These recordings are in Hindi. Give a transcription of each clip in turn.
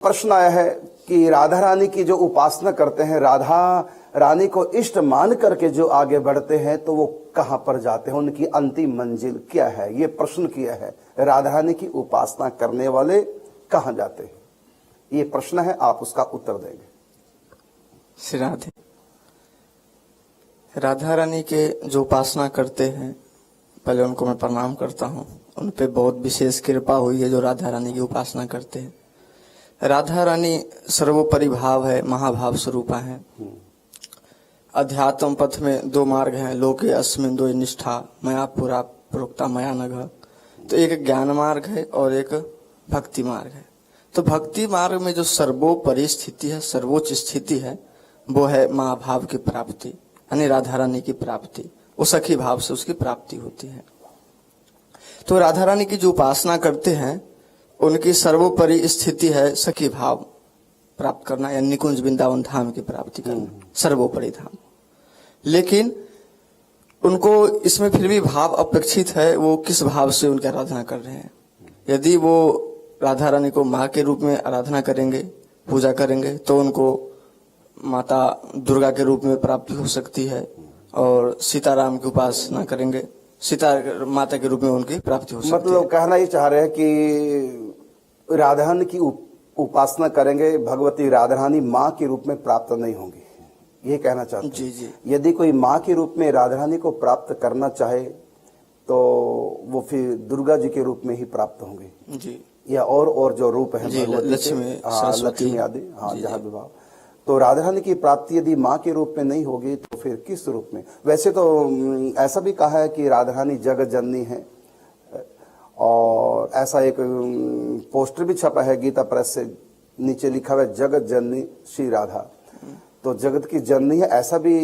प्रश्न आया है कि राधा रानी की जो उपासना करते हैं, राधा रानी को इष्ट मान करके जो आगे बढ़ते हैं तो वो कहां पर जाते हैं, उनकी अंतिम मंजिल क्या है, ये प्रश्न किया है। राधा रानी की उपासना करने वाले कहां जाते हैं, ये प्रश्न है, आप उसका उत्तर देंगे। श्री राधे। राधा रानी के जो उपासना करते हैं, पहले उनको मैं प्रणाम करता हूँ। उन पे बहुत विशेष कृपा हुई है जो राधा रानी की उपासना करते हैं। राधा रानी सर्वोपरि भाव है, महाभाव स्वरूपा है। अध्यात्म पथ में दो मार्ग हैं, लोके अस्मिन् दो निष्ठा मया पुरा प्रोक्ता मया नघ। तो एक ज्ञान मार्ग है और एक भक्ति मार्ग है। तो भक्ति मार्ग में जो सर्वोपरि स्थिति है, सर्वोच्च स्थिति है, वो है महाभाव की प्राप्ति, यानी राधा रानी की प्राप्ति। वो सखी भाव से उसकी प्राप्ति होती है। तो राधा रानी की जो उपासना करते हैं, उनकी सर्वोपरि स्थिति है सखी भाव प्राप्त करना, या निकुंज वृंदावन धाम की प्राप्ति करना, सर्वोपरि धाम। लेकिन उनको इसमें फिर भी भाव अपेक्षित है, वो किस भाव से उनकी आराधना कर रहे हैं। यदि वो राधा रानी को माँ के रूप में आराधना करेंगे, पूजा करेंगे, तो उनको माता दुर्गा के रूप में प्राप्ति हो सकती है। और सीताराम की उपासना करेंगे, सीता माता के रूप में उनकी प्राप्ति हो सकती है। मतलब कहना ये चाह रहे हैं कि राधा रानी की उपासना करेंगे, भगवती राधा रानी माँ के रूप में प्राप्त नहीं होंगी, ये कहना चाहते हैं। जी जी। यदि कोई माँ के रूप में राधा रानी को प्राप्त करना चाहे तो वो फिर दुर्गा जी के रूप में ही प्राप्त होंगे जी, या और जो रूप है लक्ष्मी, लक्ष्मी आदि, हाँ, जहाँ विवाह। तो राधा रानी की प्राप्ति यदि माँ के रूप में नहीं होगी तो फिर किस रूप में? वैसे तो ऐसा भी कहा है कि राधा रानी जगत जननी है, और ऐसा एक पोस्टर भी छपा है गीता प्रेस से, नीचे लिखा हुआ है जगत जननी श्री राधा। तो जगत की जननी है, ऐसा भी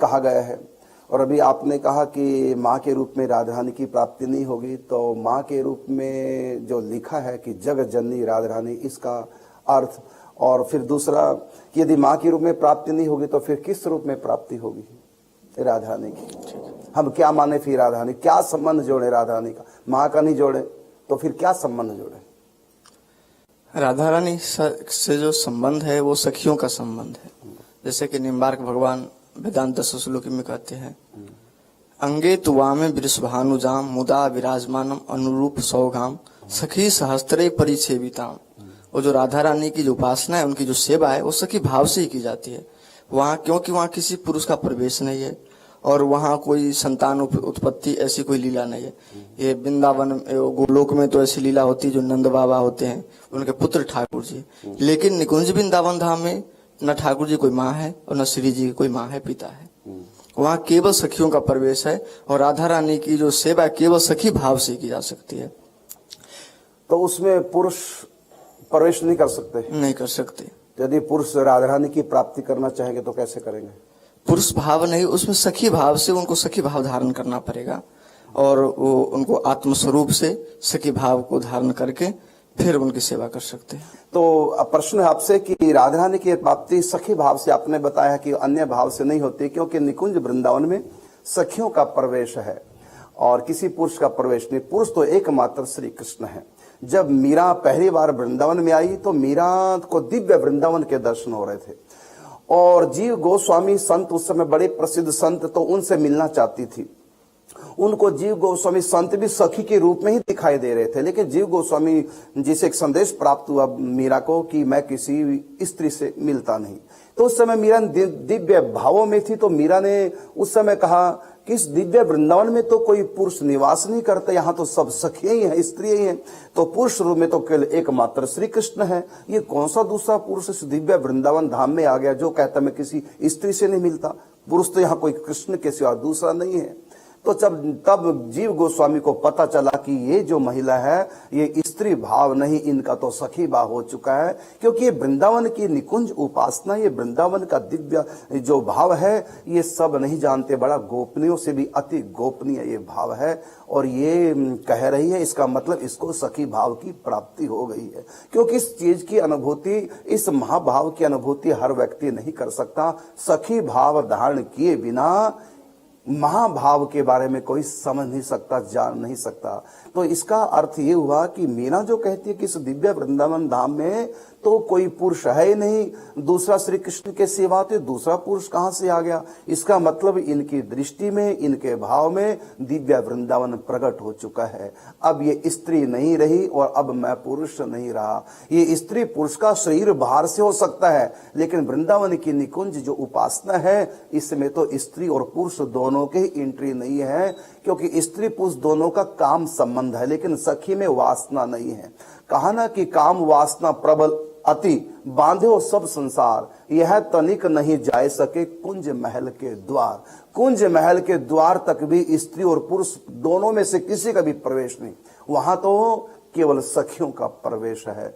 कहा गया है। और अभी आपने कहा कि माँ के रूप में राधा रानी की प्राप्ति नहीं होगी, तो माँ के रूप में जो लिखा है कि जगत जननी राधा रानी, इसका अर्थ। और फिर दूसरा कि यदि माँ के रूप में प्राप्ति नहीं होगी तो फिर किस रूप में प्राप्ति होगी राधा रानी की? हम क्या माने फिर राधा रानी, क्या संबंध जोड़े राधा रानी का? माँ का नहीं जोड़े तो फिर क्या संबंध जोड़े? राधा रानी से जो संबंध है वो सखियों का संबंध है। जैसे कि निम्बार्क भगवान वेदांत श्लोकी में कहते हैं, अंगे तुवामे वृषभानुजाम मुदा विराजमानम अनुरूप सौगाम सखी सहस्त्रे परिछेविताम। वो जो राधा रानी की जो उपासना है, उनकी जो सेवा है, वो सखी भाव से ही की जाती है वहाँ, क्योंकि वहाँ किसी पुरुष का प्रवेश नहीं है और वहाँ कोई संतान उत्पत्ति ऐसी कोई लीला नहीं है। ये वृंदावन गोलोक में तो ऐसी लीला होती है, जो नंद बाबा होते हैं उनके पुत्र ठाकुर जी। लेकिन निकुंज वृंदावन धाम में न ठाकुर जी कोई माँ है और न श्री जी की कोई माँ है, पिता है। वहाँ केवल सखियों का प्रवेश है और राधा रानी की जो सेवा केवल सखी भाव से की जा सकती है। तो उसमें पुरुष प्रवेश नहीं कर सकते? नहीं कर सकते। यदि पुरुष राधा रानी की प्राप्ति करना चाहेंगे तो कैसे करेंगे? पुरुष भाव नहीं, उसमें सखी भाव से उनको सखी भाव धारण करना पड़ेगा, और वो उनको आत्मस्वरूप से सखी भाव को धारण करके फिर उनकी सेवा कर सकते हैं। तो प्रश्न है आपसे कि राधा रानी की प्राप्ति सखी भाव से, आपने बताया कि अन्य भाव से नहीं होती, क्योंकि निकुंज वृंदावन में सखियों का प्रवेश है और किसी पुरुष का प्रवेश नहीं। पुरुष तो एकमात्र श्री कृष्ण है। जब मीरा पहली बार वृंदावन में आई तो मीरा को दिव्य वृंदावन के दर्शन हो रहे थे, और जीव गोस्वामी संत, उस समय बड़े प्रसिद्ध संत, तो उनसे मिलना चाहती थी। उनको जीव गोस्वामी संत भी सखी के रूप में ही दिखाई दे रहे थे, लेकिन जीव गोस्वामी जी से एक संदेश प्राप्त हुआ मीरा को कि मैं किसी स्त्री से मिलता नहीं। तो उस समय मीरा दिव्य भावों में थी, तो मीरा ने उस समय कहा कि इस दिव्य वृंदावन में तो कोई पुरुष निवास नहीं करता, यहाँ तो सब सखियां ही हैं, स्त्रियां ही हैं, तो पुरुष रूप में तो केवल एकमात्र श्री कृष्ण है। ये कौन सा दूसरा पुरुष इस दिव्य वृंदावन धाम में आ गया जो कहता मैं किसी स्त्री से नहीं मिलता? पुरुष तो यहाँ कोई कृष्ण के सिवा दूसरा नहीं है। तो तब जीव गोस्वामी को पता चला कि ये जो महिला है ये स्त्री भाव नहीं, इनका तो सखी भाव हो चुका है, क्योंकि ये वृंदावन की निकुंज उपासना, ये वृंदावन का दिव्य जो भाव है, ये सब नहीं जानते। बड़ा गोपनीयों से भी अति गोपनीय ये भाव है, और ये कह रही है, इसका मतलब इसको सखी भाव की प्राप्ति हो गई है। क्योंकि इस चीज की अनुभूति, इस महाभाव की अनुभूति हर व्यक्ति नहीं कर सकता। सखी भाव धारण किए बिना महाभाव के बारे में कोई समझ नहीं सकता, जान नहीं सकता। तो इसका अर्थ ये हुआ कि मीना जो कहती है कि इस दिव्य वृंदावन धाम में तो कोई पुरुष है ही नहीं, दूसरा श्री कृष्ण के सिवा तो दूसरा पुरुष कहां से आ गया। इसका मतलब इनकी दृष्टि में, इनके भाव में दिव्य वृंदावन प्रकट हो चुका है। अब ये स्त्री नहीं रही और अब मैं पुरुष नहीं रहा। ये स्त्री पुरुष का शरीर बाहर से हो सकता है, लेकिन वृंदावन की निकुंज जो उपासना है इसमें तो स्त्री और पुरुष दोनों की एंट्री नहीं है, क्योंकि स्त्री पुरुष दोनों का काम संबंध है, लेकिन सखी में वासना नहीं है। कहा ना कि काम वासना प्रबल अति बांधो सब संसार, यह तनिक नहीं जाए सके कुंज महल के द्वार। कुंज महल के द्वार तक भी स्त्री और पुरुष दोनों में से किसी का भी प्रवेश नहीं, वहां तो केवल सखियों का प्रवेश है।